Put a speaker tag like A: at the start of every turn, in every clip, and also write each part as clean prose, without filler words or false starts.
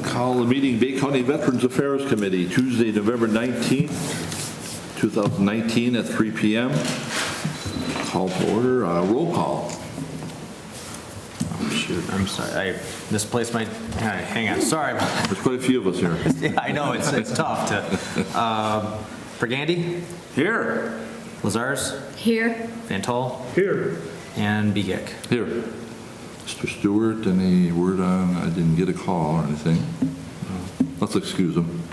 A: Call the meeting, Bay County Veterans Affairs Committee, Tuesday, November 19th, 2019 at 3 p.m. Call to order, roll call.
B: Oh, shoot, I'm sorry. I misplaced my, hang on, sorry about that.
A: There's quite a few of us here.
B: Yeah, I know, it's tough to. Bergandy?
A: Here.
B: Lazars?
C: Here.
B: Van Tol?
D: Here.
B: And Begic.
A: Here. Mr. Stewart, any word on, I didn't get a call or anything? Let's excuse him.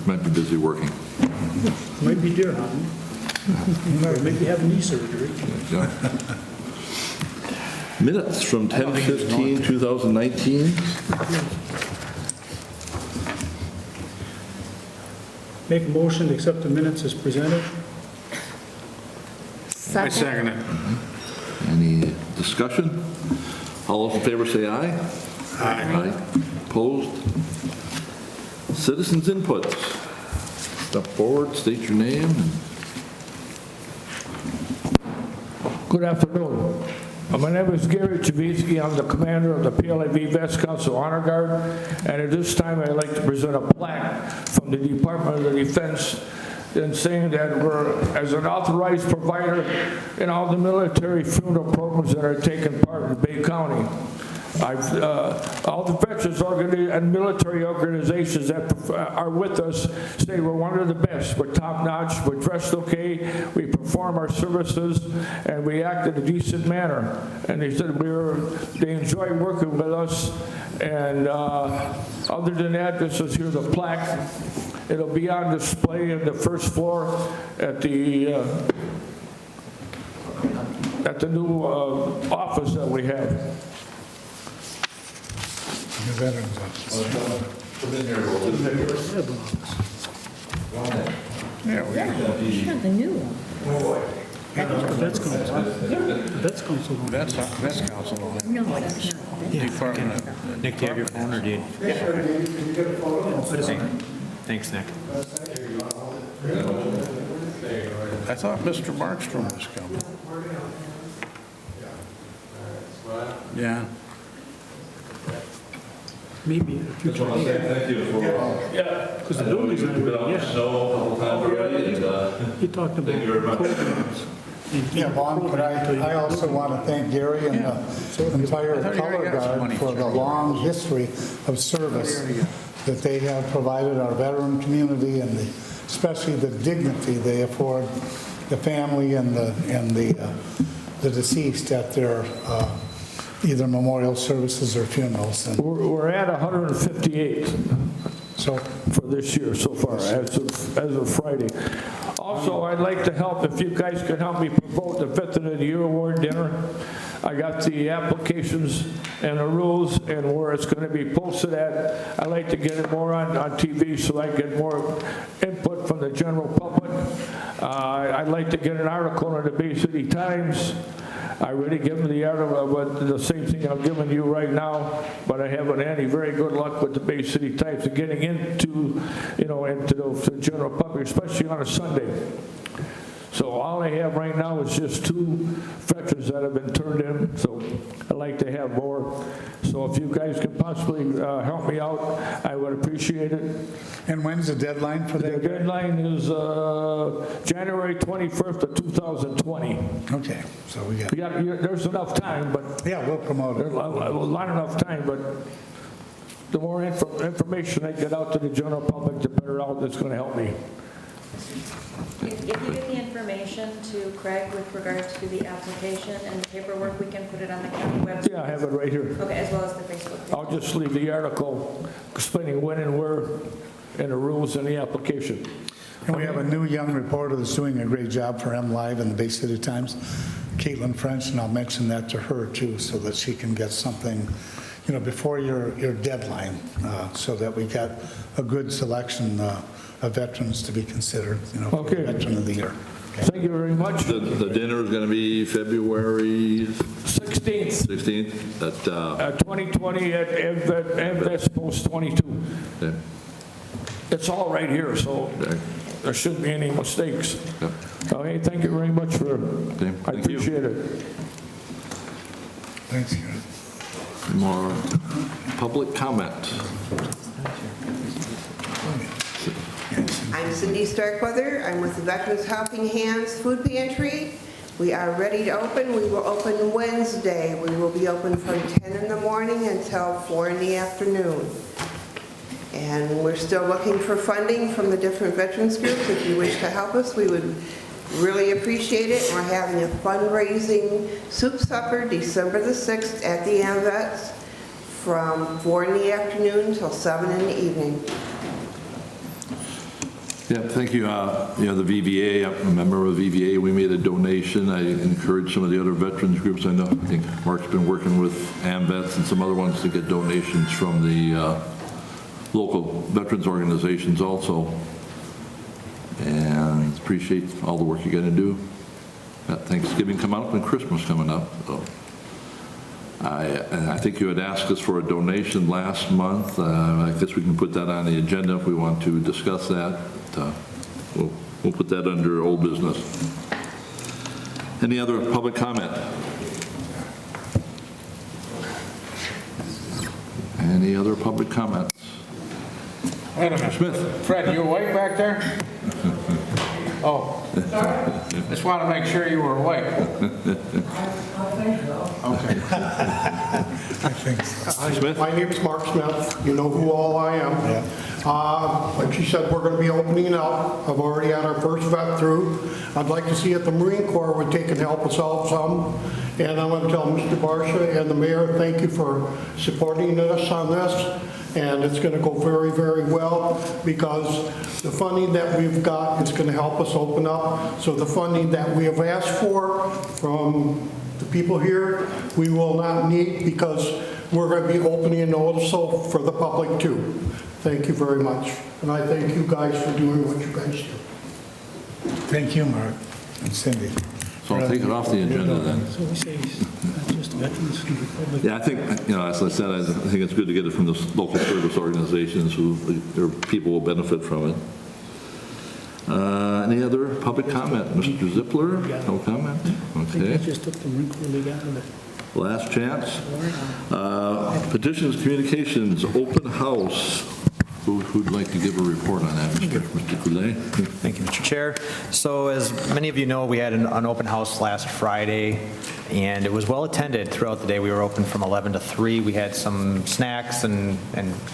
A: Might be busy working.
D: Might be deer hunting. Or maybe having knee surgery.
A: Yeah. Minutes from 10/15/2019.
D: Make a motion to accept the minutes as presented.
C: Second.
D: Second it.
A: Any discussion? All those in favor say aye. Aye. Opposed? Citizens input. Step forward, state your name.
E: Good afternoon. My name is Gary Chavitsky. I'm the commander of the PLAV Vets Council Honor Guard, and at this time I'd like to present a plaque from the Department of the Defense in saying that we're, as an authorized provider in all the military funeral programs that are taking part in Bay County. All the veterans and military organizations that are with us say we're one of the best. We're top notch, we're dressed okay, we perform our services, and we act in a decent manner. And they said they enjoy working with us. And other than that, this is here the plaque. It'll be on display in the first floor at the new office that we have.
F: Veterans Office.
A: Come in here, we'll do
F: There we go.
C: Yeah, the new one.
D: That's council. That's council.
F: That's council on it.
C: No, that's not.
F: Department.
B: Nick, do you have your phone or do you? Thanks, Nick.
F: I thought Mr. Markstrom was coming. Yeah.
D: Maybe in the future.
A: Thank you for,
D: Because the building's not ready yet.
A: snow a couple times already,
D: He talked about
A: Thank you very much.
D: programs.
G: Yeah, Vaughn, but I also want to thank Gary and the entire
F: I thought you already
G: color
F: got some
G: guard
F: money
G: for
F: for
G: the
F: it.
G: long history of service that they have provided our veteran community, and especially the dignity they afford the family and the deceased at their either memorial services or funerals. And
E: We're at 158
G: so
E: for this year so far, as of Friday. Also, I'd like to help, if you guys could help me promote the Veteran of the Year Award dinner. I got the applications and the rules and where it's going to be posted at. I'd like to get it more on TV so I get more input from the general public. I'd like to get an article in the Bay City Times. I already given the article, but the same thing I'm giving you right now, but I haven't had any very good luck with the Bay City Times of getting into the general public, especially on a Sunday. So all I have right now is just 2 veterans that have been turned in, so I'd like to have more. So if you guys could possibly help me out, I would appreciate it.
G: and when's the deadline for
E: The
G: that?
E: deadline is January 21st of 2020.
G: Okay, so we got,
E: There's enough time, but
G: yeah, we'll promote
E: there's
G: it.
E: not enough time, but the more information I get out to the general public, the better out it's going to help me.
H: If you get the information to Craig with regards to the application and the paperwork, we can put it on the county website.
E: Yeah, I have it right here.
H: Okay, as well as the Facebook page.
E: I'll just leave the article explaining when and where and the rules in the application.
G: And we have a new young reporter that's doing a great job for MLive in the Bay City Times, Caitlin French, and I'll mention that to her too, so that she can get something, before your deadline, so that we got a good selection of veterans to be considered, for
E: Okay.
G: Veteran of the Year.
E: Thank you very much.
A: The dinner is going to be February
E: 16th,
A: 16th at,
E: 2020 at MS Post 22.
A: okay.
E: It's all right here, so
A: Okay.
E: there shouldn't be any mistakes.
A: Yep.
E: Okay, thank you very much for,
A: Okay,
E: I
A: thank you.
E: appreciate it.
G: Thanks, Karen.
A: More public comment.
I: I'm Cindy Starkweather. I'm with the Veterans Helping Hands Food Pantry. We are ready to open. We will open Wednesday. We will be open from 10 in the morning until 4 in the afternoon. And we're still looking for funding from the different veterans groups. If you wish to help us, we would really appreciate it. We're having a fundraising soup supper December the 6th at the AMVETS from 4 in the afternoon till 7 in the evening.
A: Yeah, thank you. The VVA, I'm a member of the VVA. We made a donation. I encourage some of the other veterans groups. I think Mark's been working with AMVETS and some other ones to get donations from the local veterans organizations also. And appreciate all the work you're going to do. Got Thanksgiving coming up and Christmas coming up. So I think you had asked us for a donation last month. I guess we can put that on the agenda if we want to discuss that. We'll put that under old business. Any other public comment? Any other public comments?
F: Wait a minute.
A: Smith?
F: Fred, you awake back there? Oh. Just want to make sure you were awake. Okay.
G: I think so.
A: Smith?
J: My name's Mark Smith. You know who all I am. Like she said, we're going to be opening up. I've already had our first vet through. I'd like to see if the Marine Corps would take and help us out some. And I want to tell Mr. Barsha and the mayor, thank you for supporting us on this. And it's going to go very, very well because the funding that we've got is going to help us open up. So the funding that we have asked for from the people here, we will not need because we're going to be opening it also for the public too. Thank you very much. And I thank you guys for doing what you guys do.
G: Thank you, Mark and Cindy.
A: So I'll take it off the agenda then.
D: So we say, not just veterans and republic.
A: Yeah, I think, as I said, I think it's good to get it from the local service organizations who, their people will benefit from it. Any other public comment? Mr. Zippler, no comment?
D: I think
A: Okay.
D: I just took the wrinkle league out of it.
A: Last chance. Petitions, Communications, open house. Who'd like to give a report on that? Mr. Goulet?
B: Thank you, Mr. Chair. So as many of you know, we had an open house last Friday, and it was well attended throughout the day. We were open from 11 to 3. We had some snacks and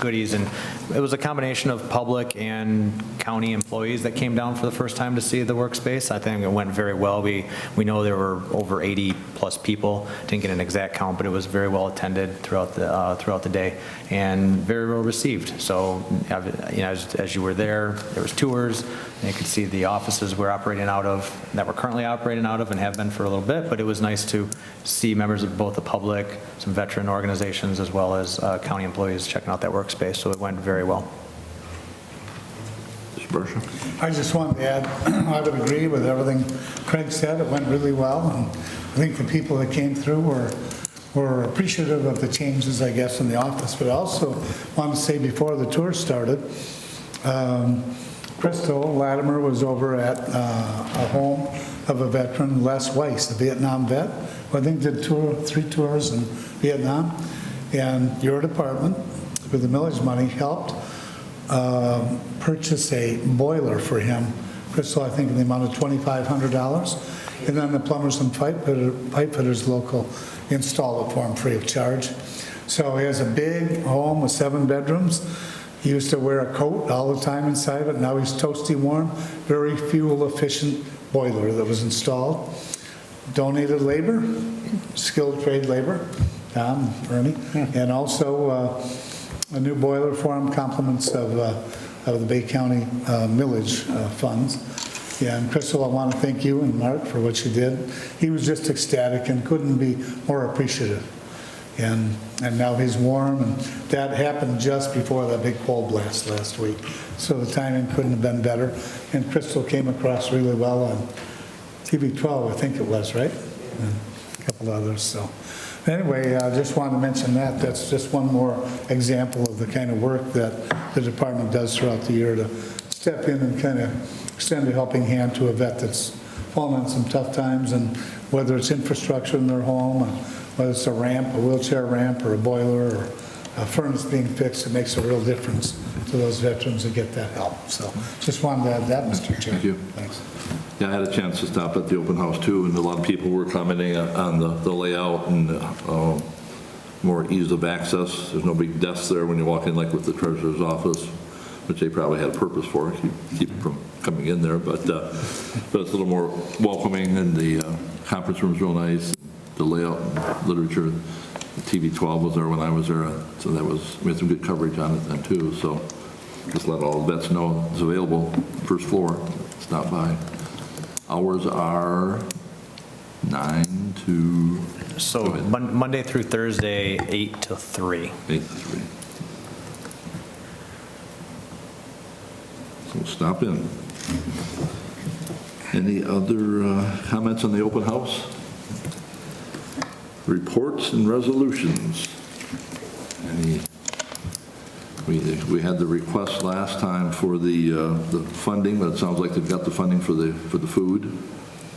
B: goodies, and it was a combination of public and county employees that came down for the first time to see the workspace. I think it went very well. We know there were over 80 plus people. Didn't get an exact count, but it was very well attended throughout the day and very well received. So, as you were there was tours, and you could see the offices we're operating out of, that we're currently operating out of and have been for a little bit, but it was nice to see members of both the public, some veteran organizations, as well as county employees checking out that workspace, so it went very well.
A: Mr. Barsha?
G: I just wanted to add, I would agree with everything Craig said. It went really well. And I think the people that came through were appreciative of the changes, I guess, in the office. But I also want to say before the tour started, Crystal Latimer was over at a home of a veteran, Les Weiss, a Vietnam vet, who I think did 3 tours in Vietnam. And your department, with the millage money, helped purchase a boiler for him. Crystal, I think in the amount of $2,500. And then the plumbers and pipe fitters local install it for him free of charge. So he has a big home with 7 bedrooms. He used to wear a coat all the time inside of it. Now he's toasty warm. Very fuel efficient boiler that was installed. Donated labor, skilled trade labor, Tom, Ernie, and also a new boiler for him, compliments of the Bay County millage funds. Yeah, and Crystal, I want to thank you and Mark for what you did. He was just ecstatic and couldn't be more appreciative. And now he's warm, and that happened just before that big cold blast last week. So the timing couldn't have been better. And Crystal came across really well on TV 12, I think it was, right? And a couple others, so. Anyway, I just wanted to mention that. That's just one more example of the kind of work that the department does throughout the year to step in and kind of extend a helping hand to a vet that's fallen on some tough times, and whether it's infrastructure in their home, or whether it's a ramp, a wheelchair ramp, or a boiler, or a furnace being fixed, it makes a real difference to those veterans that get that help. So just wanted to add that, Mr. Chair.
A: Thank you.
G: Thanks.
A: Yeah, I had a chance to stop at the open house too, and a lot of people were commenting on the layout and more ease of access. There's no big desks there when you walk in, like with the treasurer's office, which they probably had a purpose for, keep them from coming in there. But it's a little more welcoming, and the conference room's real nice. The layout, literature, the TV 12 was there when I was there, so we had some good coverage on it then too. So just let all the vets know it's available, first floor, stop by. Hours are 9 to...
B: So Monday through Thursday, 8 to 3.
A: 8 to 3. So we'll stop in. Any other comments on the open house? Reports and resolutions. We had the request last time for the funding, but it sounds like they've got the funding for the food,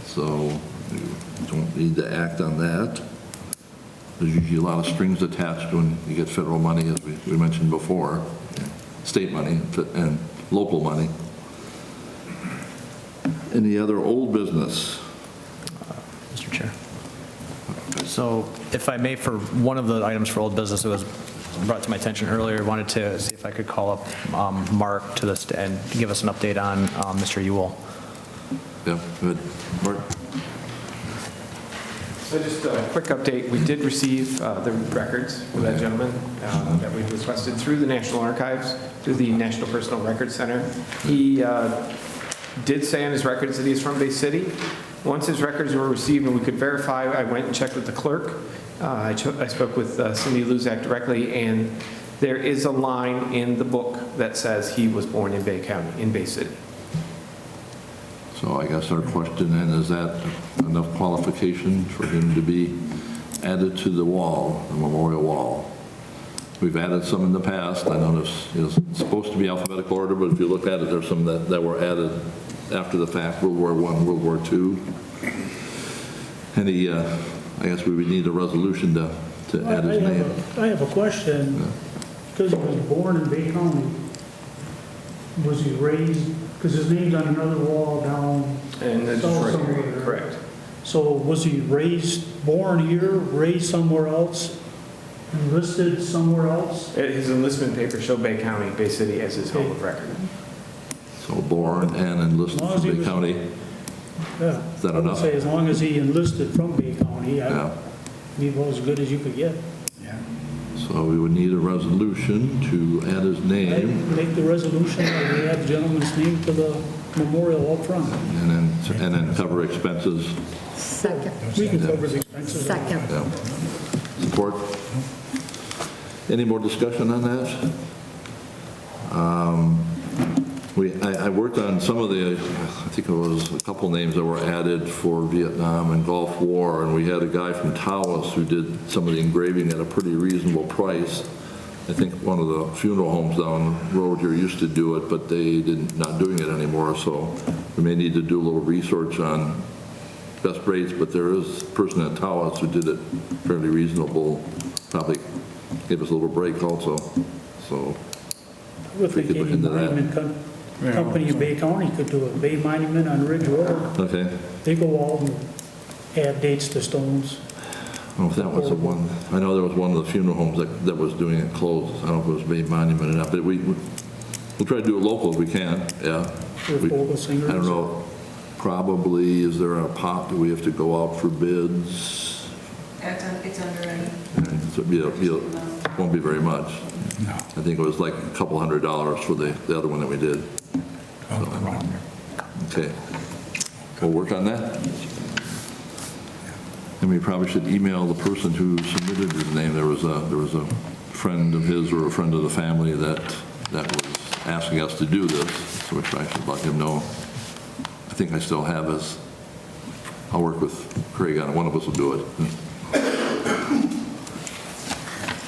A: so we don't need to act on that. There's usually a lot of strings attached when you get federal money, as we mentioned before, state money and local money. Any other old business?
B: Mr. Chair. So if I may, for one of the items for old business, it was brought to my attention earlier, wanted to see if I could call up Mark to this and give us an update on Mr. Ewell.
A: Yeah, good. Mark?
K: So just a quick update. We did receive the records for that gentleman that we requested through the National Archives, through the National Personal Records Center. He did say on his records that he's from Bay City. Once his records were received and we could verify, I went and checked with the clerk. I spoke with Cindy Luzak directly, and there is a line in the book that says he was born in Bay County, in Bay City.
A: So I guess our question then, is that enough qualification for him to be added to the wall, the memorial wall? We've added some in the past. I know it's supposed to be alphabetical order, but if you look at it, there's some that were added after the fact, World War I, World War II. Any, I guess we would need a resolution to add his name.
D: I have a question. Because he was born in Bay County, was he raised, because his name's on another wall down
K: And the
D: south
K: Detroit
D: somewhere.
K: area, correct.
D: So was he born here, raised somewhere else, enlisted somewhere else?
K: His enlistment papers show Bay County, Bay City as his home of record.
A: So born and enlisted
D: As long as
A: from
D: he
A: Bay
D: was-
A: County.
D: Yeah.
A: Is that
D: I would
A: enough?
D: say as long as he enlisted from Bay County,
A: Yeah.
D: he was as good as you could get.
G: Yeah.
A: So we would need a resolution to add his
D: I
A: name,
D: make the resolution that we add the gentleman's name to the memorial up front.
A: and then cover expenses.
C: Second.
D: We can cover the expenses.
C: Second.
A: Yeah. Support? Any more discussion on that? I worked on some of the, I think it was a couple names that were added for Vietnam and Gulf War, and we had a guy from Taos who did some of the engraving at a pretty reasonable price. I think one of the funeral homes down the road here used to do it, but they not doing it anymore, so we may need to do a little research on best rates, but there is a person at Taos who did it fairly reasonable, probably gave us a little break also, so.
D: With the
A: We could look
D: Canadian
A: into that.
D: Monument Company in Bay County could do it. Bay Monument on Ridge Road.
A: Okay,
D: They go out and add dates to stones.
A: I don't know if that was the one, I know there was one of the funeral homes that was doing it closed. I don't know if it was Bay Monument or not, but we'll try to do it local if we can, yeah.
D: With
A: We-
D: Volga singers.
A: I don't know, probably, is there a pot, do we have to go out for bids?
H: It's under any.
A: So it won't be very much.
G: No.
A: I think it was like a couple $100 for the other one that we did. Okay, we'll work on that. And we probably should email the person who submitted his name. There was a friend of his or a friend of the family that was asking us to do this, so which I should let him know. I think I still have his, I'll work with Craig on it. One of us will do it.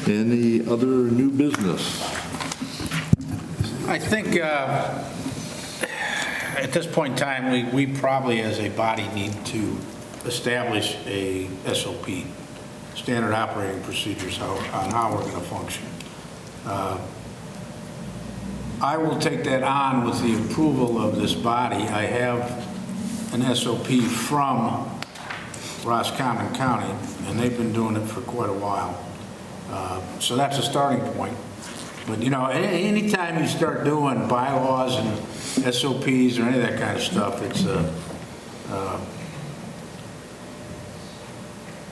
A: Any other new business?
F: I think at this point in time, we probably as a body need to establish a SOP, standard operating procedures, on how we're going to function. I will take that on with the approval of this body. I have an SOP from Roscommon County, and they've been doing it for quite a while. So that's a starting point. But, you know, anytime you start doing bylaws and SOPs or any of that kind of stuff, it's a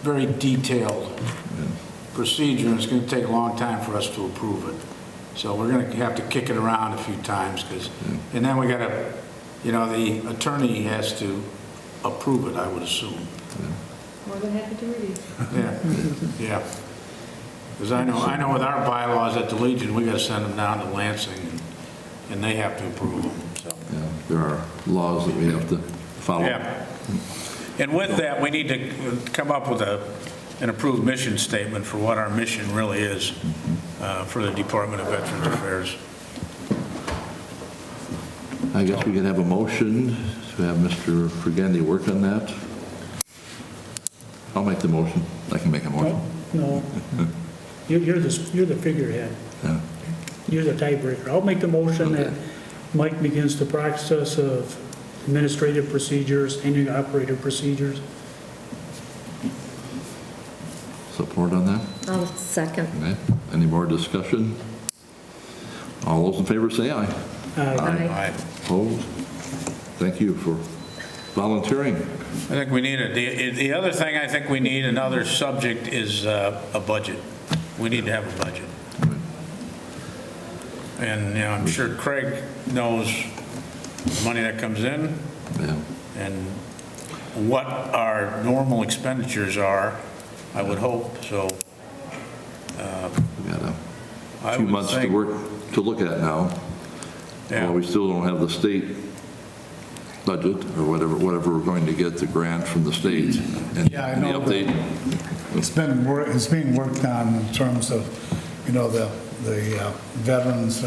F: very detailed procedure, and it's going to take a long time for us to approve it. So we're going to have to kick it around a few times, and then we got to, you know, the attorney has to approve it, I would assume.
H: More than happy to review.
F: Yeah. Because I know with our bylaws at the Legion, we got to send them down to Lansing, and they have to approve them, so.
A: Yeah, there are laws that we have to follow.
F: Yeah. And with that, we need to come up with an approved mission statement for what our mission really is for the Department of Veterans Affairs.
A: I guess we can have a motion to have Mr. Frigendi work on that. I'll make the motion. I can make a motion.
D: No. You're the figurehead.
A: Yeah.
D: You're the tiebreaker. I'll make the motion that Mike begins the process of administrative procedures, standard operator procedures.
A: Support on that?
C: I'll second.
A: Okay. Any more discussion? All those in favor say aye.
C: Aye.
A: Opposed? Thank you for volunteering.
F: I think we need the other thing I think we need, another subject, is a budget. We need to have a budget. And, you know, I'm sure Craig knows the money that comes in and what our normal expenditures are, I would hope, so.
A: We got a few months to look at now.
F: Yeah.
A: Well, we still don't have the state budget or whatever we're going to get, the grant from the state. And
G: Yeah, I
A: the
G: know.
A: update.
G: It's being worked on in terms of, you know, the veterans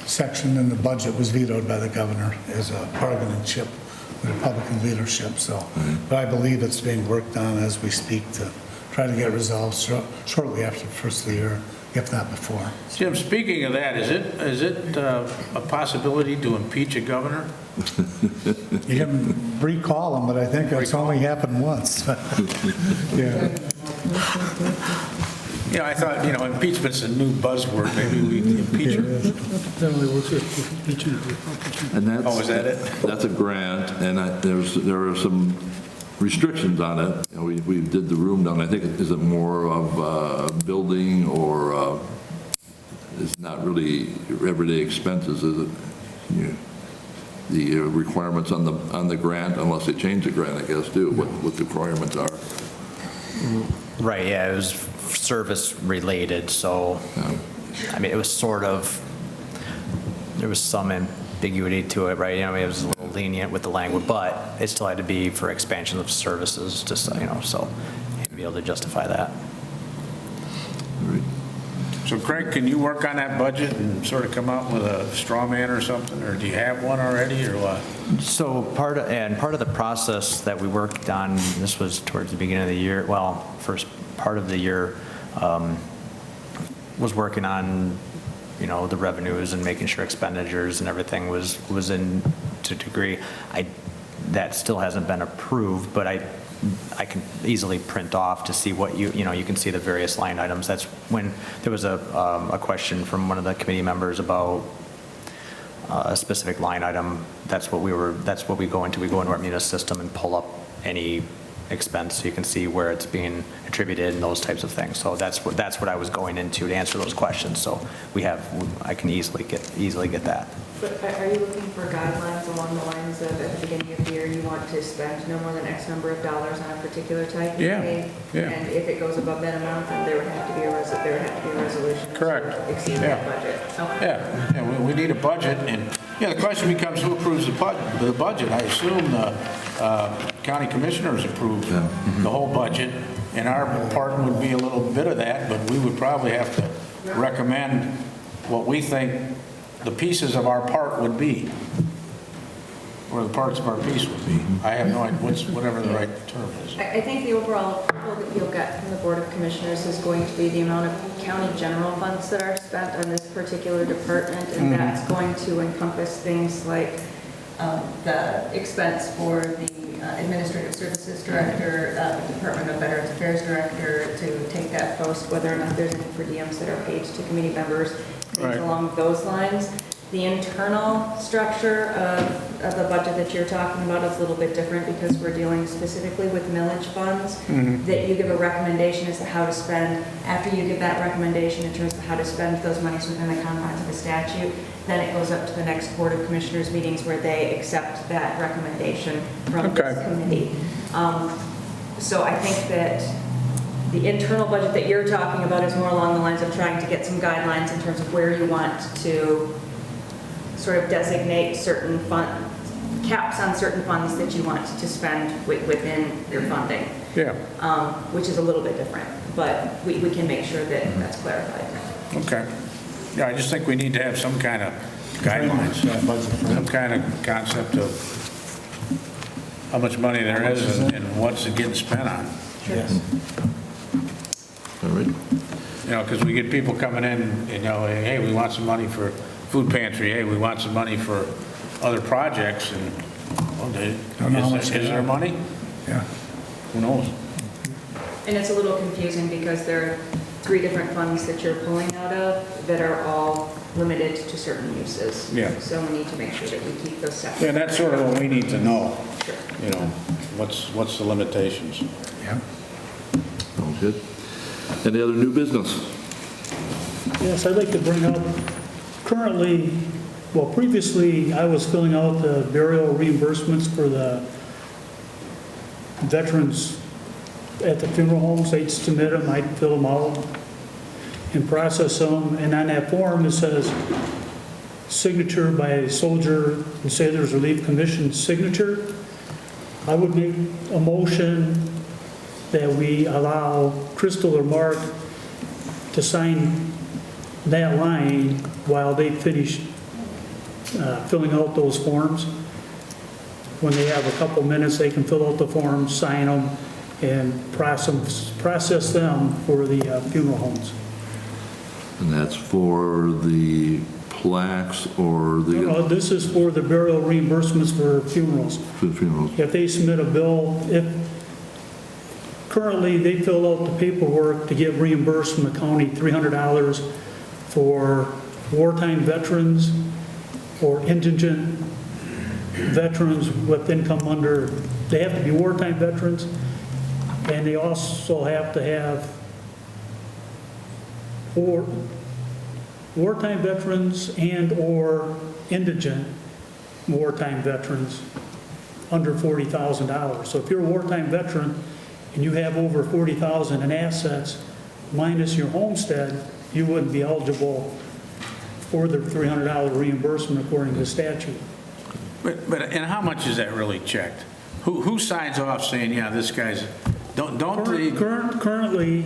G: section in the budget was vetoed by the governor as a bargaining chip with Republican leadership. So, but I believe it's being worked on as we speak to try to get resolved shortly after the first of the year, if not before.
F: Jim, speaking of that, is it a possibility to impeach a governor?
G: You can recall them, but I think it's only happened once. Yeah.
F: You know, I thought, you know, impeachment's a new buzzword. Maybe we impeach him.
D: That only works with impeachment of Republicans.
A: And that's,
F: Oh, is that it?
A: That's a grant, and there are some restrictions on it. You know, we did the room down. I think, is it more of building or it's not really everyday expenses, is it? The requirements on the grant, unless they change the grant, I guess, too, what the requirements are.
B: Right, yeah, it was service related, so, I mean, it was sort of, there was some ambiguity to it, right? You know, it was a little lenient with the language, but it still had to be for expansion of services, just, you know, so you had to be able to justify that.
F: So Craig, can you work on that budget and sort of come up with a straw man or something, or do you have one already, or what?
B: So part of the process that we worked on, this was towards the beginning of the year, well, first part of the year, was working on, you know, the revenues and making sure expenditures and everything was in to a degree. That still hasn't been approved, but I can easily print off to see what you know, you can see the various line items. That's when there was a question from one of the committee members about a specific line item. That's what we go into. We go into our Munis system and pull up any expense so you can see where it's being attributed and those types of things. So that's what I was going into to answer those questions. So I can easily get that.
H: But are you looking for guidelines along the lines of at the beginning of the year, you want to spend no more than X number of dollars on a particular type of thing?
F: Yeah.
H: And if it goes above that amount, then there would have to be a resolution.
F: Correct.
H: To exceed that budget. Okay.
F: Yeah, we need a budget, and, the question becomes who approves the budget. I assume the county commissioners approve the whole budget, and our part would be a little bit of that, but we would probably have to recommend what we think the pieces of our part would be. where the parts of our peace would be. I have no idea, whatever the right term is.
H: I think the overall approval that you'll get from the Board of Commissioners is going to be the amount of county general funds that are spent on this particular department, and that's going to encompass things like the expense for the Administrative Services Director, Department of Veterans Affairs Director, to take that post, whether or not there's any per diems that are paid to committee members, things along those lines. The internal structure of the budget that you're talking about is a little bit different because we're dealing specifically with millage funds, that you give a recommendation as to how to spend. After you give that recommendation in terms of how to spend those monies within the confines of the statute, then it goes up to the next Board of Commissioners meetings where they accept that recommendation from this committee. So I think that the internal budget that you're talking about is more along the lines of trying to get some guidelines in terms of where you want to sort of designate certain caps on certain funds that you want to spend within your funding.
F: Yeah.
H: Which is a little bit different, but we can make sure that that's clarified.
F: Okay. Yeah, I just think we need to have some kind of guidelines, some kind of concept of how much money there is and what's it getting spent on.
B: Yes.
A: All right.
F: You know, because we get people coming in, you know, hey, we want some money for food pantry, hey, we want some money for other projects, and, well, is there money?
G: Yeah.
F: Who knows?
H: And it's a little confusing because there are 3 different funds that you're pulling out of that are all limited to certain uses.
F: Yeah.
H: So we need to make sure that we keep those separate.
F: Yeah, that's sort of what we need to know,
H: Sure.
F: you know, what's the limitations?
G: Yeah.
A: Sounds good. Any other new business?
D: Yes, I'd like to bring up, currently, well, previously, I was filling out the burial reimbursements for the veterans at the funeral homes. They'd submit them, I'd fill them out and process them, and on that form, it says signature by a soldier and Sailors Relief Commission signature. I would make a motion that we allow Crystal or Mark to sign that line while they finish filling out those forms. When they have a couple minutes, they can fill out the forms, sign them, and process them for the funeral homes.
A: And that's for the plaques or the
D: No, this is for the burial reimbursements for funerals.
A: funerals?
D: If they submit a bill, currently they fill out the paperwork to get reimbursed from the county $300 for wartime veterans or indigent veterans with income under, they have to be wartime veterans, and they also have to have wartime veterans and/or indigent wartime veterans under $40,000. So if you're a wartime veteran and you have over $40,000 in assets minus your homestead, you wouldn't be eligible for the $300 reimbursement according to the statute.
F: But and how much is that really checked? Who signs off saying, yeah, this guy's, don't they?
D: Currently,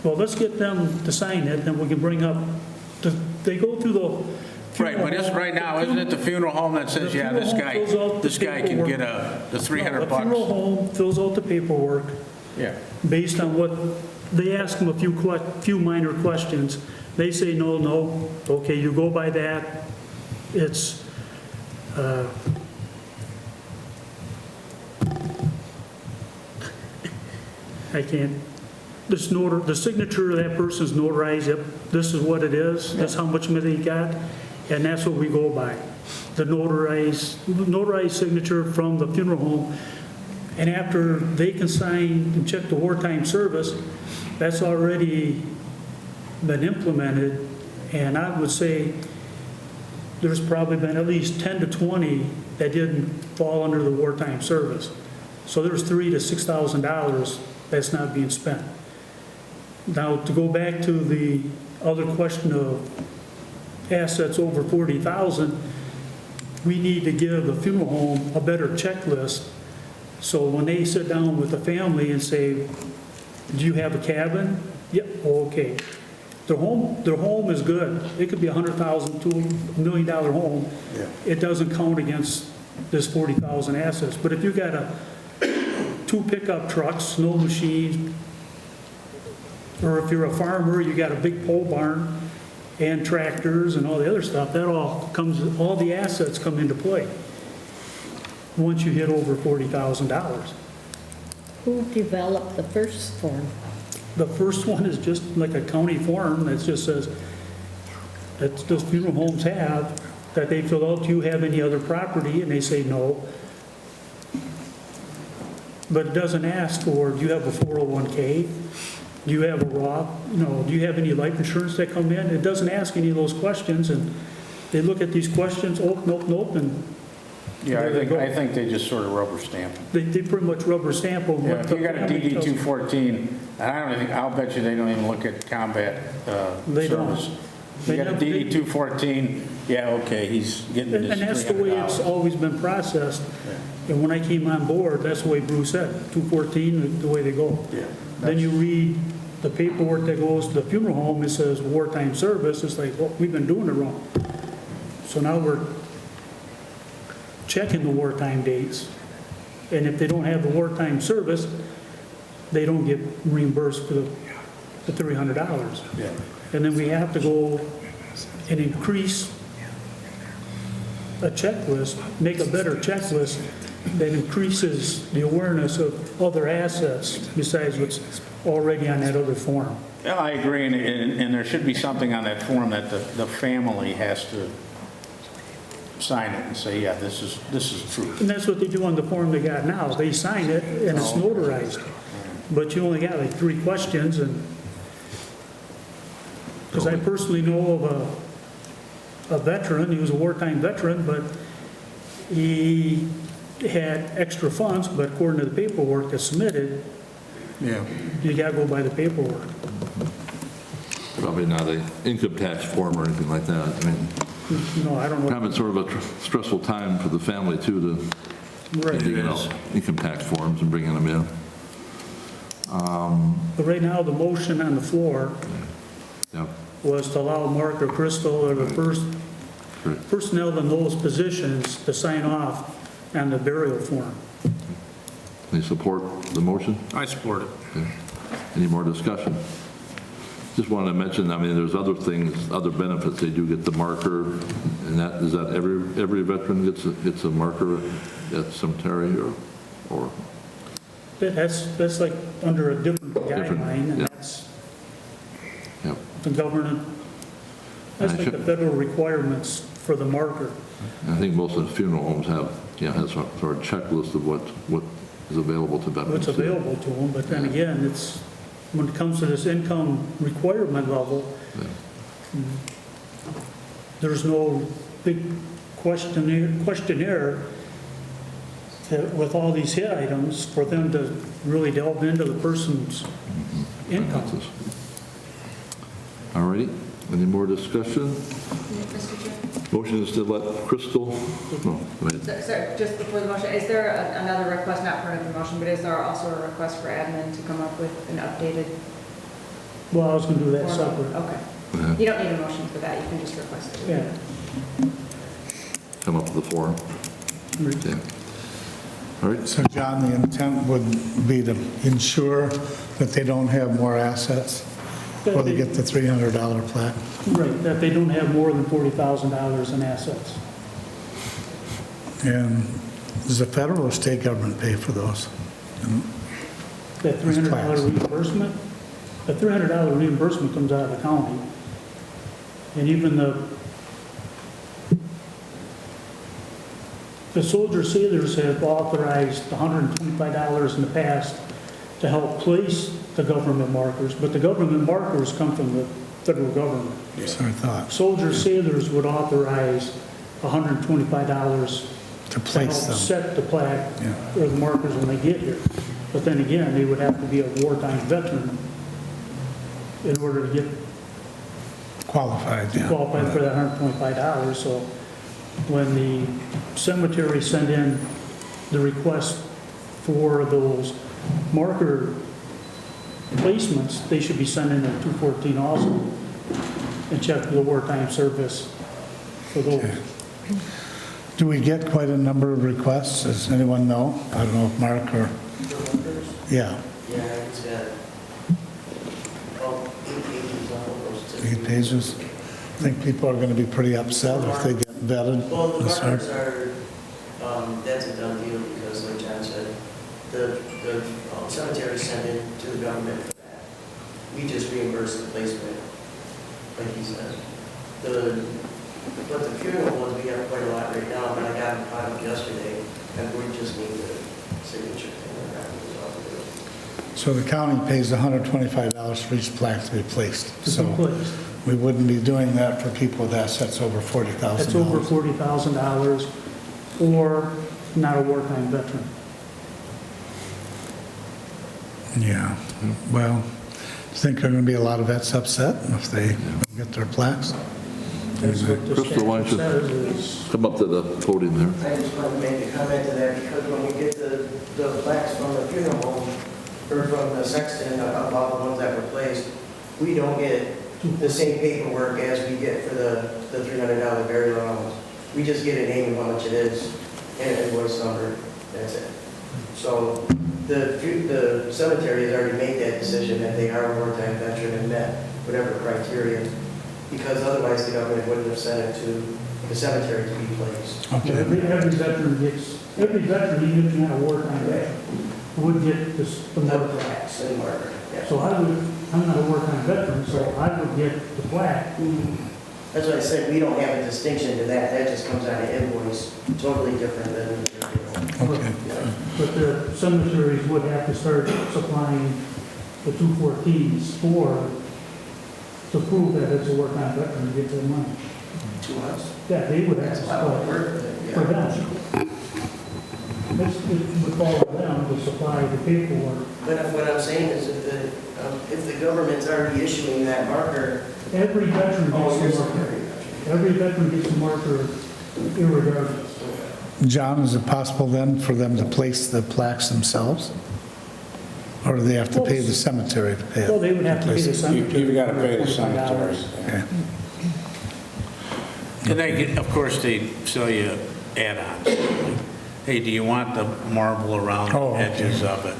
D: well, let's get them to sign it, and we can bring up, they go through the.
F: Right, but it's right now, isn't it the funeral home that says, yeah, this guy can get the $300
D: The
F: bucks?
D: funeral home fills out the paperwork
F: Yeah.
D: based on what, they ask them a few minor questions. They say, no, okay, you go by that. It's, I can't, the signature of that person's notarized, yep, this is what it is, that's how much money he got, and that's what we go by. The notarized signature from the funeral home. And after they can sign and check the wartime service, that's already been implemented. And I would say there's probably been at least 10 to 20 that didn't fall under the wartime service. So there's $3,000 to $6,000 that's not being spent. Now, to go back to the other question of assets over 40,000, we need to give the funeral home a better checklist. So when they sit down with the family and say, do you have a cabin? Yep, okay. Their home is good. It could be $100,000 to $1 million home.
F: Yeah.
D: It doesn't count against this 40,000 assets. But if you got 2 pickup trucks, snow machines, or if you're a farmer, you got a big pole barn and tractors and all the other stuff, that all the assets come into play once you hit over $40,000.
C: Who developed the first form?
D: The first one is just like a county form that just says, that those funeral homes have, that they fill out, do you have any other property? And they say no. But it doesn't ask for, do you have a 401k? Do you have a Roth? Do you have any life insurance that come in? It doesn't ask any of those questions, and they look at these questions, oh, nope, and
F: Yeah,
D: there they go.
F: I think they just sort of rubber stamp them.
D: They pretty much rubber stamp them.
F: Yeah, if you got a DD 214, I'll bet you they don't even look at combat
D: They don't.
F: service. You got a DD 214, yeah, okay, he's getting this
D: And that's the way it's
F: $300.
D: always been processed. And when I came on board, that's the way Bruce said, 214, the way they go.
F: Yeah,
D: Then you read the paperwork that goes to the funeral home, it says wartime service, it's like, well, we've been doing it wrong. So now we're checking the wartime dates, and if they don't have the wartime service, they don't get reimbursed for the $300.
F: Yeah.
D: And then we have to go and increase a checklist, make a better checklist that increases the awareness of other assets besides what's already on that other form.
F: Yeah, I agree, and there should be something on that form that the family has to sign it and say, yeah, this is true.
D: And that's what they do on the form they got now. They sign it and it's notarized. But you only got like 3 questions, and because I personally know of a veteran, he was a wartime veteran, but he had extra funds, but according to the paperwork that's submitted,
F: Yeah.
D: you gotta go by the paperwork.
A: Probably not an income tax form or anything like that. I mean,
D: No, I don't know.
A: having sort of a stressful time for the family too, to
D: Right.
A: digging out income tax forms and bringing them in.
D: But right now, the motion on the floor
A: Yeah,
D: was to allow Mark or Crystal or the first
A: correct.
D: personnel in those positions to sign off on the burial form.
A: Any support the motion?
F: I support it.
A: Okay. Any more discussion? Just wanted to mention, I mean, there's other things, other benefits. They do get the marker, and is that every veteran gets a marker at the cemetery, or?
D: That's like under a different guideline, and
A: yeah.
D: that's
A: Yep.
D: the government, that's like the federal requirements for the marker.
A: I think most of the funeral homes have sort of checklist of what is available to veterans.
D: What's available to them, but then again, it's, when it comes to this income requirement level, there's no big questionnaire with all these hit items for them to really delve into the person's income.
A: All righty, any more discussion?
H: Mr. Chair?
A: Motion is to let Crystal, no, go ahead.
H: Sorry, just before the motion, is there another request, not part of the motion, but is there also a request for admin to come up with an updated
D: Well, I was gonna do that
H: form?
D: separate.
H: Okay. You don't need a motion for that, you can just request it.
D: Yeah.
A: Come up with the form. Okay. All right,
G: So John, the intent would be to ensure that they don't have more assets before they get the $300 plaque.
D: Right, that they don't have more than $40,000 in assets.
G: And does the federal or state government pay for those?
D: That $300 reimbursement, the $300 reimbursement comes out of the county. And even the soldier sailors have authorized $125 in the past to help place the government markers, but the government markers come from the federal government.
G: So I thought,
D: Soldier sailors would authorize $125
G: to
D: to help
G: place them.
D: set the plaque
G: Yeah.
D: or the markers when they get here. But then again, they would have to be a wartime veteran in order to get
G: Qualified, yeah.
D: qualified for that $125. So when the cemetery sent in the request for those marker placements, they should be sending a 214 also and check the wartime service for those.
G: Do we get quite a number of requests? Does anyone know? I don't know if Mark or, yeah,
L: Yeah, it's got, well, 8 pages almost.
G: 8 pages. I think people are going to be pretty upset if they get vetted.
L: Well, the
G: this hard.
L: markers are, that's a done deal because like John said, the cemetery sent it to the government for that. We just reimburse the placement, like he said. But the funeral ones, we have quite a lot right now, but I got them piled yesterday, and we just need the signature thing and that was all to do.
G: So the county pays $125 for each plaque to be placed. So
D: Replaced.
G: we wouldn't be doing that for people with assets over $40,000.
D: That's over $40,000 or not a wartime veteran.
G: Yeah, well, do you think there are going to be a lot of vets upset if they don't get their plaques?
D: That's what the
A: Crystal, why
D: statute
A: don't you
D: says is,
A: come up to the podium there?
L: I just wanted to make a comment to that because when we get the plaques from the funeral home or from the sexton about the ones that were placed, we don't get the same paperwork as we get for the $300 burial allowance. We just get a name and how much it is and an invoice number, that's it. So the cemetery has already made that decision that they are a wartime veteran and met whatever criteria, because otherwise the government wouldn't have sent it to the cemetery to be placed.
G: Okay.
D: every veteran gets, even if you're not a wartime veteran, would get this, the
L: The
D: marker.
L: plaques and marker, yeah.
D: So I'm not a wartime veteran, so I would get the plaque.
L: That's why I said we don't have a distinction to that. That just comes out of invoice, totally different than,
G: Okay.
D: But the cemeteries would have to start supplying the 214s to prove that it's a wartime veteran to get their money.
L: to us.
D: Yeah, they would have to
L: That's why I would
D: supply
L: work with it,
D: for
L: yeah.
D: them. It would fall on them to supply the paperwork.
L: But what I'm saying is if the government's already issuing that marker,
D: Every veteran
L: oh,
D: gets
L: you're
D: a marker.
L: secretary.
D: Every veteran gets a marker irregardless.
G: John, is it possible then for them to place the plaques themselves? Or do they have to pay the cemetery to pay it?
D: Well, they would have to pay the cemetery.
F: You've got to pay the cemetery.
G: Okay.
F: And they get, of course, they sell you add-ons. Like, hey, do you want the marble around the
G: Oh, okay.
F: edges of it?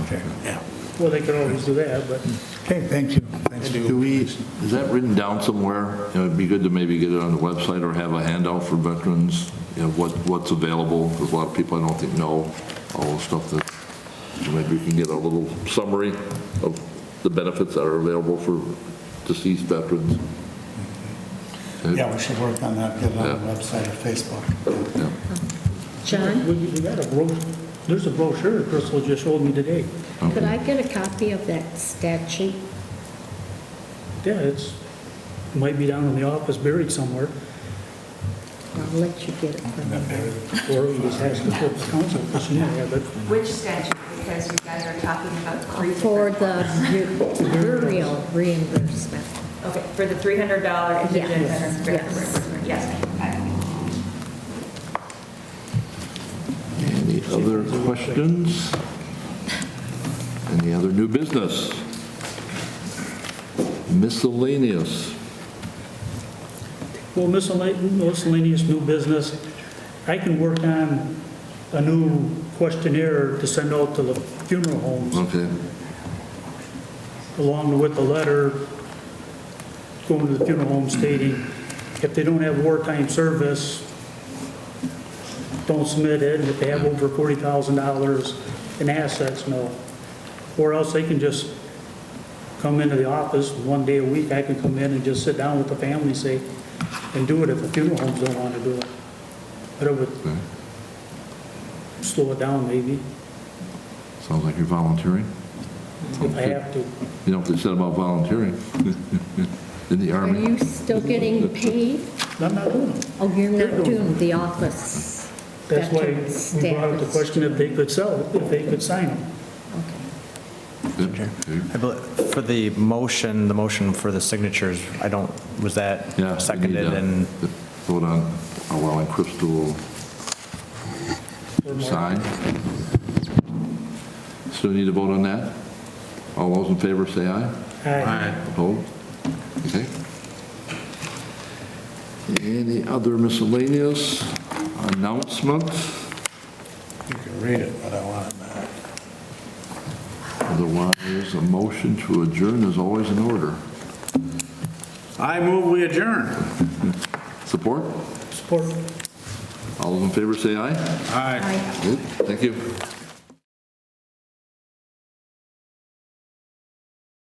G: Okay.
F: Yeah.
D: Well, they could always do that, but
G: Okay, thank you. Thanks.
A: Do we, is that written down somewhere? You know, it'd be good to maybe get it on the website or have a handout for veterans, you know, what's available, because a lot of people I don't think know all the stuff that, so maybe we can get a little summary of the benefits that are available for deceased veterans.
G: Yeah, we should work on that, get it on the
A: Yeah.
G: website or Facebook.
A: Yeah.
C: John,
D: we got a brochure, there's a brochure Crystal just showed me today.
C: could I get a copy of that statute?
D: Yeah, might be down in the office buried somewhere,
C: I'll let you get it from me.
D: or you just ask the corporate council, because she might have it.
H: Which statute? Because you guys are talking about three
C: For
H: different
C: the burial reimbursement.
H: Okay, for the $300 indigent
C: Yes,
H: veterans
C: yes.
H: reimbursement, yes.
A: Any other questions? Any other new business? Miscellaneous.
D: Well, miscellaneous new business, I can work on a new questionnaire to send out to the funeral homes,
A: Okay.
D: along with the letter going to the funeral home stating, if they don't have wartime service, don't submit it, and if they have over $40,000 in assets, no. Or else they can just come into the office, one day a week, I can come in and just sit down with the family, say, and do it if the funeral homes don't want to do it. But it would
A: Okay.
D: slow it down maybe,
A: Sounds like you're volunteering.
D: if I have to.
A: You know what they said about volunteering in the
C: Are
A: Army?
C: you still getting paid?
D: I'm not doing it.
C: Oh, you're not doing the office?
D: That's why
C: veteran
D: we brought up the
C: status.
D: question if they could sell it, if they could sign them.
C: Okay.
A: Good. Okay.
B: For the motion for the signatures, was that
A: Yeah, we need
B: seconded
A: to
B: and?
A: vote on allowing Crystal to sign. Still need to vote on that? All those in favor say aye.
D: Aye.
A: Opposed? Okay. Any other miscellaneous? On Announcements?
G: You can read it, but I want it back.
A: Otherwise, a motion to adjourn is always in order.
F: I move we adjourn.
A: Support?
D: Support.
A: All those in favor say aye.
F: Aye.
A: Good. Thank you.